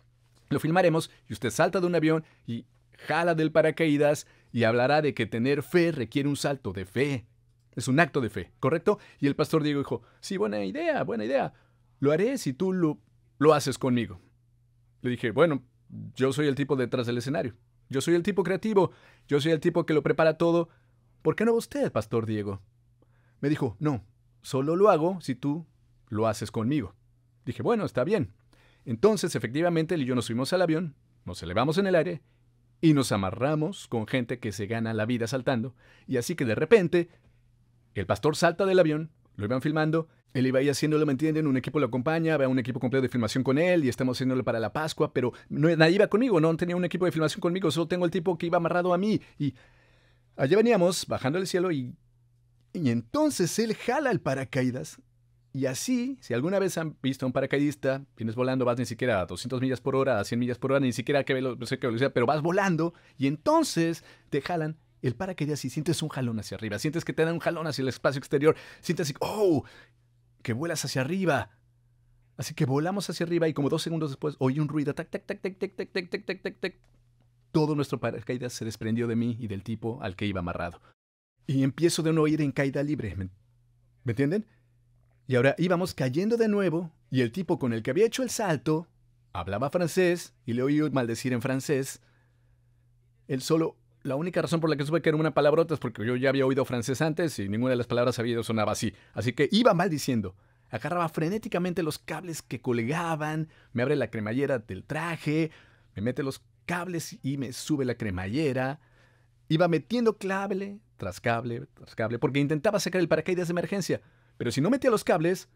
Lo filmaremos y usted salta de un avión y jala del paracaídas y hablará de que tener fe requiere un salto de fe. Es un acto de fe, ¿correcto? Y el pastor Diego dijo, sí, buena idea, buena idea. Lo haré si tú lo haces conmigo. Le dije, bueno, yo soy el tipo detrás del escenario. Yo soy el tipo creativo. Yo soy el tipo que lo prepara todo. ¿Por qué no usted, pastor Diego? Me dijo, no, solo lo hago si tú lo haces conmigo. Dije, bueno, está bien. Entonces, efectivamente, él y yo nos subimos al avión, nos elevamos en el aire y nos amarramos con gente que se gana la vida saltando. Y así que de repente, el pastor salta del avión, lo iban filmando, él iba ahí haciéndolo, ¿me entienden? Un equipo lo acompaña, va un equipo completo de filmación con él y estamos haciéndolo para la Pascua, pero nadie iba conmigo, no tenía un equipo de filmación conmigo, solo tengo el tipo que iba amarrado a mí. Y allá veníamos, bajando el cielo y entonces él jala el paracaídas. Y así, si alguna vez han visto a un paracaidista, vienes volando, vas ni siquiera a 200 millas por hora, a 100 millas por hora, ni siquiera no sé qué velocidad, pero vas volando y entonces te jalan el paracaídas y sientes un jalón hacia arriba, sientes que te dan un jalón hacia el espacio exterior, sientes así, ¡oh!, que vuelas hacia arriba. Así que volamos hacia arriba y como 2 segundos después oí un ruido, tac, tac, tac, tac, tac, tac, tac, tac, tac, tac, tac. Todo nuestro paracaídas se desprendió de mí y del tipo al que iba amarrado. Y empiezo de nuevo a ir en caída libre, ¿me entienden? Y ahora íbamos cayendo de nuevo, y el tipo con el que había hecho el salto hablaba francés, y le oí maldecir en francés. Él solo, la única razón por la que supe que era una palabrota es porque yo ya había oído francés antes, y ninguna de las palabras había sonaba así. Así que iba maldiciendo. Agarraba frenéticamente los cables que colgaban, me abre la cremallera del traje, me mete los cables y me sube la cremallera. Iba metiendo cable tras cable, porque intentaba sacar el paracaídas de emergencia. Pero si no metía los cables,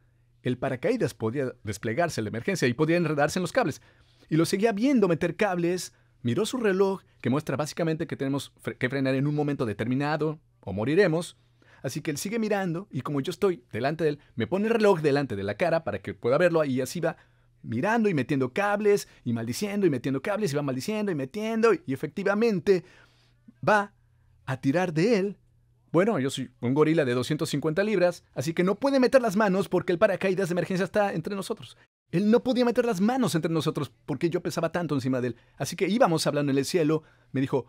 el paracaídas podía desplegarse en la emergencia y podía enredarse en los cables. Y lo seguía viendo meter cables, miró su reloj, que muestra básicamente que tenemos que frenar en un momento determinado, o moriremos. Así que él sigue mirando, y como yo estoy delante de él, me pone el reloj delante de la cara para que pueda verlo, y así va mirando y metiendo cables, y maldiciendo y metiendo cables, y va maldiciendo y metiendo, y efectivamente va a tirar de él. Bueno, yo soy un gorila de 250 libras, así que no puede meter las manos porque el paracaídas de emergencia está entre nosotros. Él no podía meter las manos entre nosotros porque yo pesaba tanto encima de él. Así que íbamos hablando en el cielo. Me dijo,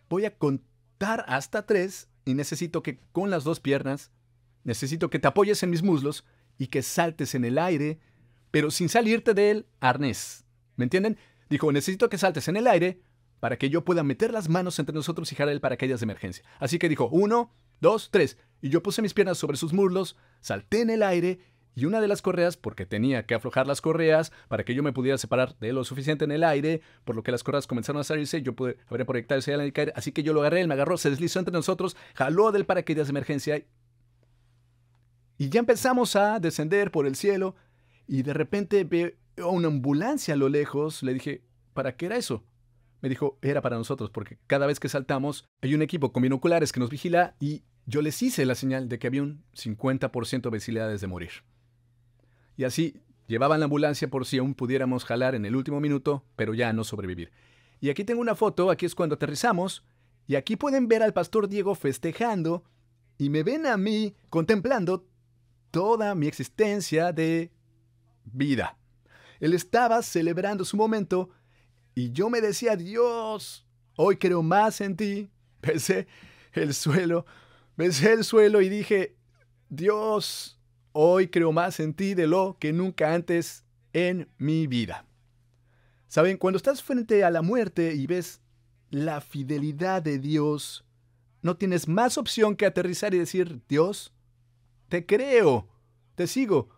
voy a contar hasta 3 y necesito que con las 2 piernas, necesito que te apoyes en mis muslos y que saltes en el aire, pero sin salirte del arnés. ¿Me entienden? Dijo, necesito que saltes en el aire para que yo pueda meter las manos entre nosotros y jalar el paracaídas de emergencia. Así que dijo, 1, 2, 3. Y yo puse mis piernas sobre sus muslos, salté en el aire y una de las correas, porque tenía que aflojar las correas para que yo me pudiera separar de lo suficiente en el aire, por lo que las correas comenzaron a salirse, yo pude haber proyectado ese aire, caer, así que yo lo agarré, él me agarró, se deslizó entre nosotros, jaló del paracaídas de emergencia y ya empezamos a descender por el cielo y de repente veo una ambulancia a lo lejos. Le dije, ¿para qué era eso? Me dijo, era para nosotros, porque cada vez que saltamos hay un equipo con binoculares que nos vigila y yo les hice la señal de que había un 50% de posibilidades de morir. Y así llevaban la ambulancia por si aún pudiéramos jalar en el último minuto, pero ya no sobrevivir. Y aquí tengo una foto, aquí es cuando aterrizamos, y aquí pueden ver al pastor Diego festejando y me ven a mí contemplando toda mi existencia de vida. Él estaba celebrando su momento y yo me decía, Dios, hoy creo más en ti. Besé el suelo y dije, Dios, hoy creo más en ti de lo que nunca antes en mi vida. Saben, cuando estás frente a la muerte y ves la fidelidad de Dios, no tienes más opción que aterrizar y decir, Dios, te creo, te sigo,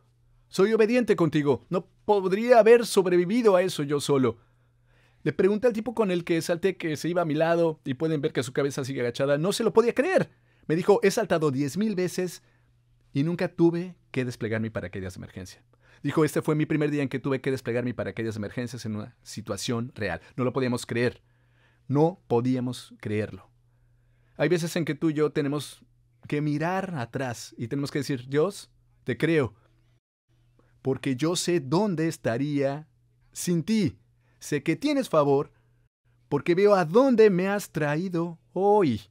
soy obediente contigo. No podría haber sobrevivido a eso yo solo. Le pregunté al tipo con el que salté que se iba a mi lado y pueden ver que su cabeza sigue agachada. No se lo podía creer. Me dijo, he saltado 10,000 veces y nunca tuve que desplegar mi paracaídas de emergencia. Dijo, este fue mi primer día en que tuve que desplegar mi paracaídas de emergencias en una situación real. No lo podíamos creer. No podíamos creerlo. Hay veces en que tú y yo tenemos que mirar atrás y tenemos que decir, Dios, te creo, porque yo sé dónde estaría sin ti. Sé que tienes favor, porque veo a dónde me has traído hoy.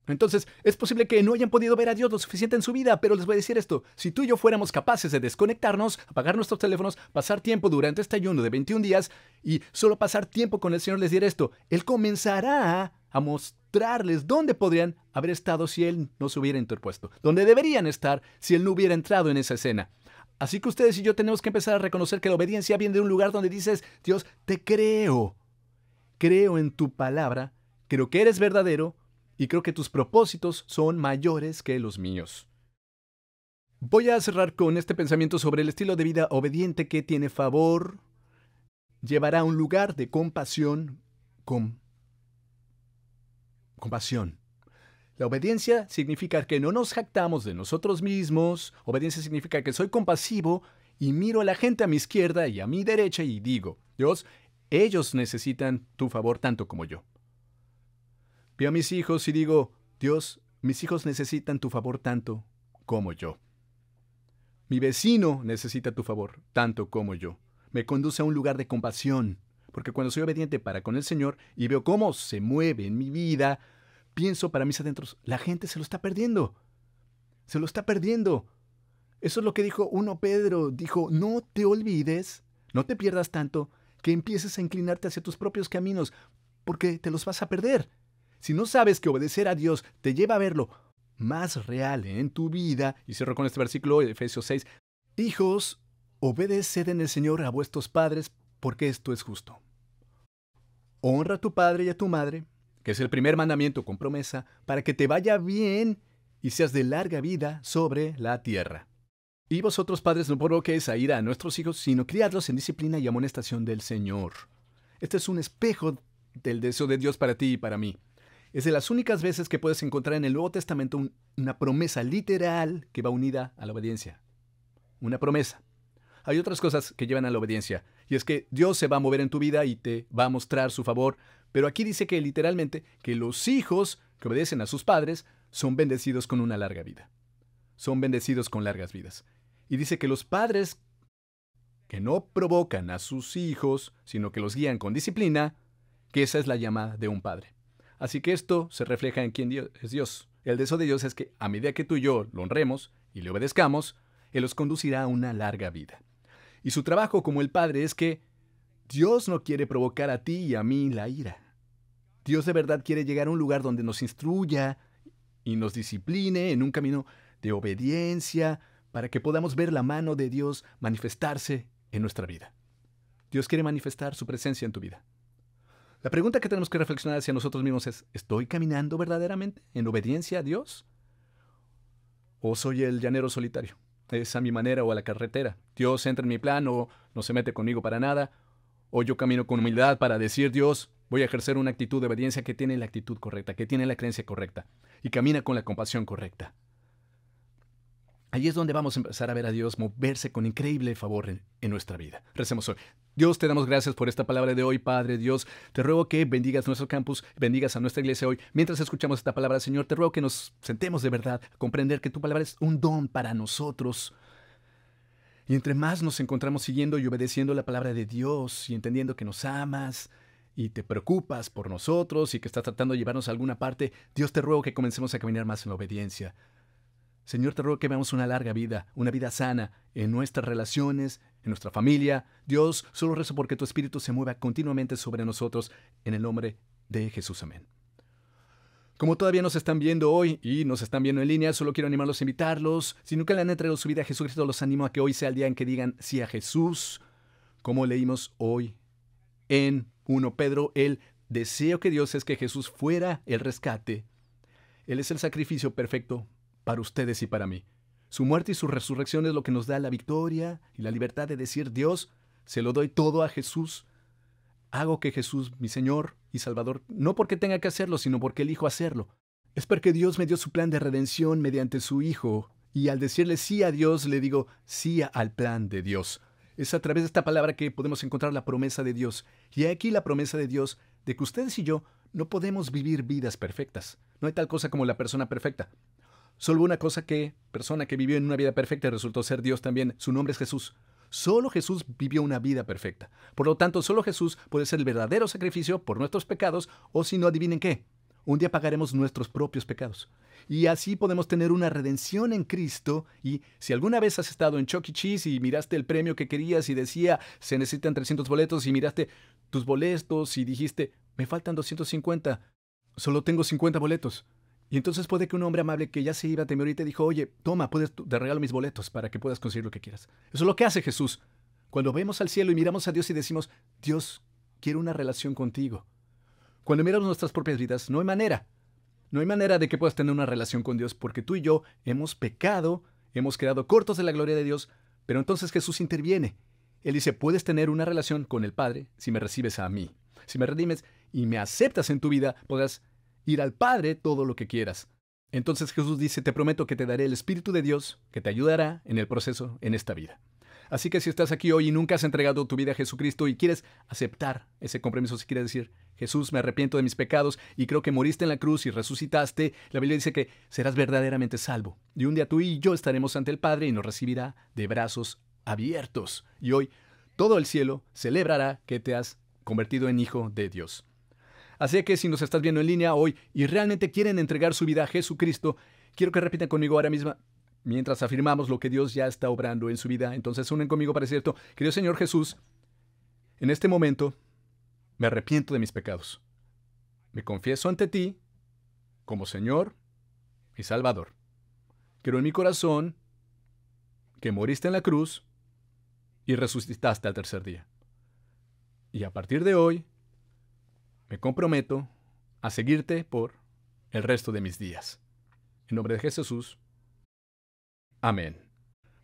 Entonces, es posible que no hayan podido ver a Dios lo suficiente en su vida, pero les voy a decir esto. Si tú y yo fuéramos capaces de desconectarnos, apagar nuestros teléfonos, pasar tiempo durante este ayuno de 21 días y solo pasar tiempo con el Señor, les diré esto. Él comenzará a mostrarles dónde podrían haber estado si Él no se hubiera interpuesto, dónde deberían estar si Él no hubiera entrado en esa escena. Así que ustedes y yo tenemos que empezar a reconocer que la obediencia viene de un lugar donde dices, Dios, te creo. Creo en tu palabra, creo que eres verdadero y creo que tus propósitos son mayores que los míos. Voy a cerrar con este pensamiento sobre el estilo de vida obediente que tiene favor, llevará a un lugar de compasión con compasión. La obediencia significa que no nos jactamos de nosotros mismos. Obediencia significa que soy compasivo y miro a la gente a mi izquierda y a mi derecha y digo, Dios, ellos necesitan tu favor tanto como yo. Veo a mis hijos y digo, Dios, mis hijos necesitan tu favor tanto como yo. Mi vecino necesita tu favor tanto como yo. Me conduce a un lugar de compasión, porque cuando soy obediente para con el Señor y veo cómo se mueve en mi vida, pienso para mis adentros, la gente se lo está perdiendo. Se lo está perdiendo. Eso es lo que dijo 1 Pedro. Dijo, no te olvides, no te pierdas tanto, que empieces a inclinarte hacia tus propios caminos, porque te los vas a perder. Si no sabes que obedecer a Dios te lleva a verlo más real en tu vida, y cierro con este versículo, Efesios 6, hijos, obedeced en el Señor a vuestros padres, porque esto es justo. Honra a tu padre y a tu madre, que es el primer mandamiento con promesa, para que te vaya bien y seas de larga vida sobre la tierra. Y vosotros, padres, no provoquéis a ira a nuestros hijos, sino criadlos en disciplina y amonestación del Señor. Este es un espejo del deseo de Dios para ti y para mí. Es de las únicas veces que puedes encontrar en el Nuevo Testamento una promesa literal que va unida a la obediencia. Una promesa. Hay otras cosas que llevan a la obediencia, y es que Dios se va a mover en tu vida y te va a mostrar su favor, pero aquí dice que literalmente que los hijos que obedecen a sus padres son bendecidos con una larga vida. Son bendecidos con largas vidas. Y dice que los padres que no provocan a sus hijos, sino que los guían con disciplina, que esa es la llamada de un padre. Así que esto se refleja en quién es Dios. El deseo de Dios es que a medida que tú y yo lo honremos y le obedezcamos, Él los conducirá a una larga vida. Y su trabajo como el Padre es que Dios no quiere provocar a ti y a mí la ira. Dios de verdad quiere llegar a un lugar donde nos instruya y nos discipline en un camino de obediencia para que podamos ver la mano de Dios manifestarse en nuestra vida. Dios quiere manifestar su presencia en tu vida. La pregunta que tenemos que reflexionar hacia nosotros mismos es, ¿estoy caminando verdaderamente en obediencia a Dios? ¿O soy el llanero solitario? ¿Es a mi manera o a la carretera? Dios entra en mi plan o no se mete conmigo para nada. O yo camino con humildad para decir, Dios, voy a ejercer una actitud de obediencia que tiene la actitud correcta, que tiene la creencia correcta y camina con la compasión correcta. Allí es donde vamos a empezar a ver a Dios moverse con increíble favor en nuestra vida. Recemos hoy. Dios, te damos gracias por esta palabra de hoy, Padre Dios. Te ruego que bendigas nuestro campus, bendigas a nuestra iglesia hoy. Mientras escuchamos esta palabra, Señor, te ruego que nos sentemos de verdad a comprender que tu palabra es un don para nosotros. Y entre más nos encontramos siguiendo y obedeciendo la palabra de Dios y entendiendo que nos amas y te preocupas por nosotros y que estás tratando de llevarnos a alguna parte, Dios, te ruego que comencemos a caminar más en la obediencia. Señor, te ruego que veamos una larga vida, una vida sana en nuestras relaciones, en nuestra familia. Dios, solo rezo porque tu Espíritu se mueva continuamente sobre nosotros en el nombre de Jesús. Amén. Como todavía nos están viendo hoy y nos están viendo en línea, solo quiero animarlos a invitarlos. Si nunca le han entregado su vida a Jesucristo, los animo a que hoy sea el día en que digan sí a Jesús, como leímos hoy en 1 Pedro, el deseo que Dios es que Jesús fuera el rescate. Él es el sacrificio perfecto para ustedes y para mí. Su muerte y su resurrección es lo que nos da la victoria y la libertad de decir: Dios, se lo doy todo a Jesús. Hago que Jesús, mi Señor y Salvador, no porque tenga que hacerlo, sino porque elijo hacerlo. Es porque Dios me dio su plan de redención mediante su Hijo, y al decirle sí a Dios, le digo sí al plan de Dios. Es a través de esta palabra que podemos encontrar la promesa de Dios. Y aquí la promesa de Dios de que ustedes y yo no podemos vivir vidas perfectas. No hay tal cosa como la persona perfecta. Solo una persona que vivió en una vida perfecta y resultó ser Dios también. Su nombre es Jesús. Solo Jesús vivió una vida perfecta. Por lo tanto, solo Jesús puede ser el verdadero sacrificio por nuestros pecados, o si no, adivinen qué. Un día pagaremos nuestros propios pecados. Y así podemos tener una redención en Cristo. Y si alguna vez has estado en Chuck E. Cheese y miraste el premio que querías y decía, se necesitan 300 boletos, y miraste tus boletos y dijiste, me faltan 250, solo tengo 50 boletos. Y entonces puede que un hombre amable que ya se iba de mí ahorita dijo, oye, toma, te regalo mis boletos para que puedas conseguir lo que quieras. Eso es lo que hace Jesús. Cuando vemos al cielo y miramos a Dios y decimos, Dios, quiero una relación contigo. Cuando miramos nuestras propias vidas, no hay manera. No hay manera de que puedas tener una relación con Dios, porque tú y yo hemos pecado, hemos quedado cortos de la gloria de Dios, pero entonces Jesús interviene. Él dice, puedes tener una relación con el Padre si me recibes a mí. Si me redimes y me aceptas en tu vida, podrás ir al Padre todo lo que quieras. Entonces Jesús dice, te prometo que te daré el Espíritu de Dios que te ayudará en el proceso en esta vida. Así que si estás aquí hoy y nunca has entregado tu vida a Jesucristo y quieres aceptar ese compromiso, si quieres decir, Jesús, me arrepiento de mis pecados y creo que moriste en la cruz y resucitaste, la Biblia dice que serás verdaderamente salvo. Y un día tú y yo estaremos ante el Padre y nos recibirá de brazos abiertos. Y hoy todo el cielo celebrará que te has convertido en hijo de Dios. Así que si nos estás viendo en línea hoy y realmente quieren entregar su vida a Jesucristo, quiero que repitan conmigo ahora mismo, mientras afirmamos lo que Dios ya está obrando en su vida. Entonces unen conmigo para decir esto. Querido Señor Jesús, en este momento me arrepiento de mis pecados. Me confieso ante ti como Señor y Salvador. Creo en mi corazón que moriste en la cruz y resucitaste al tercer día. Y a partir de hoy, me comprometo a seguirte por el resto de mis días. En nombre de Jesús. Amén.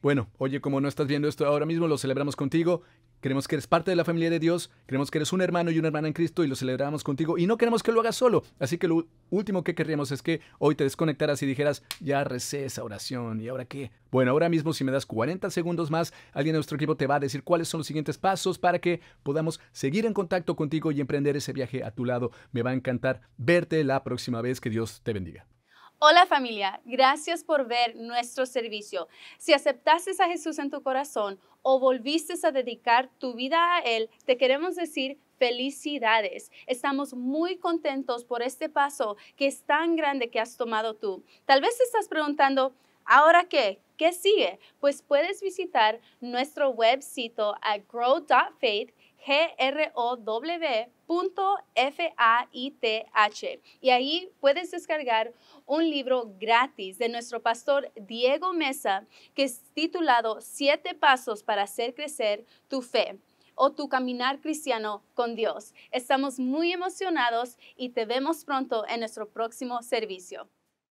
Bueno, oye, como no estás viendo esto ahora mismo, lo celebramos contigo. Queremos que eres parte de la familia de Dios. Queremos que eres un hermano y una hermana en Cristo y lo celebramos contigo. Y no queremos que lo hagas solo. Así que lo último que querríamos es que hoy te desconectaras y dijeras, ya recé esa oración, ¿y ahora qué? Bueno, ahora mismo si me das 40 segundos más, alguien de nuestro equipo te va a decir cuáles son los siguientes pasos para que podamos seguir en contacto contigo y emprender ese viaje a tu lado. Me va a encantar verte la próxima vez. Que Dios te bendiga. Hola familia, gracias por ver nuestro servicio. Si aceptaste a Jesús en tu corazón o volviste a dedicar tu vida a Él, te queremos decir felicidades. Estamos muy contentos por este paso que es tan grande que has tomado tú. Tal vez te estás preguntando, ¿ahora qué? ¿Qué sigue? Pues puedes visitar nuestro website a grow.faith, grow.faith, y ahí puedes descargar un libro gratis de nuestro pastor Diego Mesa que es titulado 7 pasos para hacer crecer tu fe o tu caminar cristiano con Dios. Estamos muy emocionados y te vemos pronto en nuestro próximo servicio.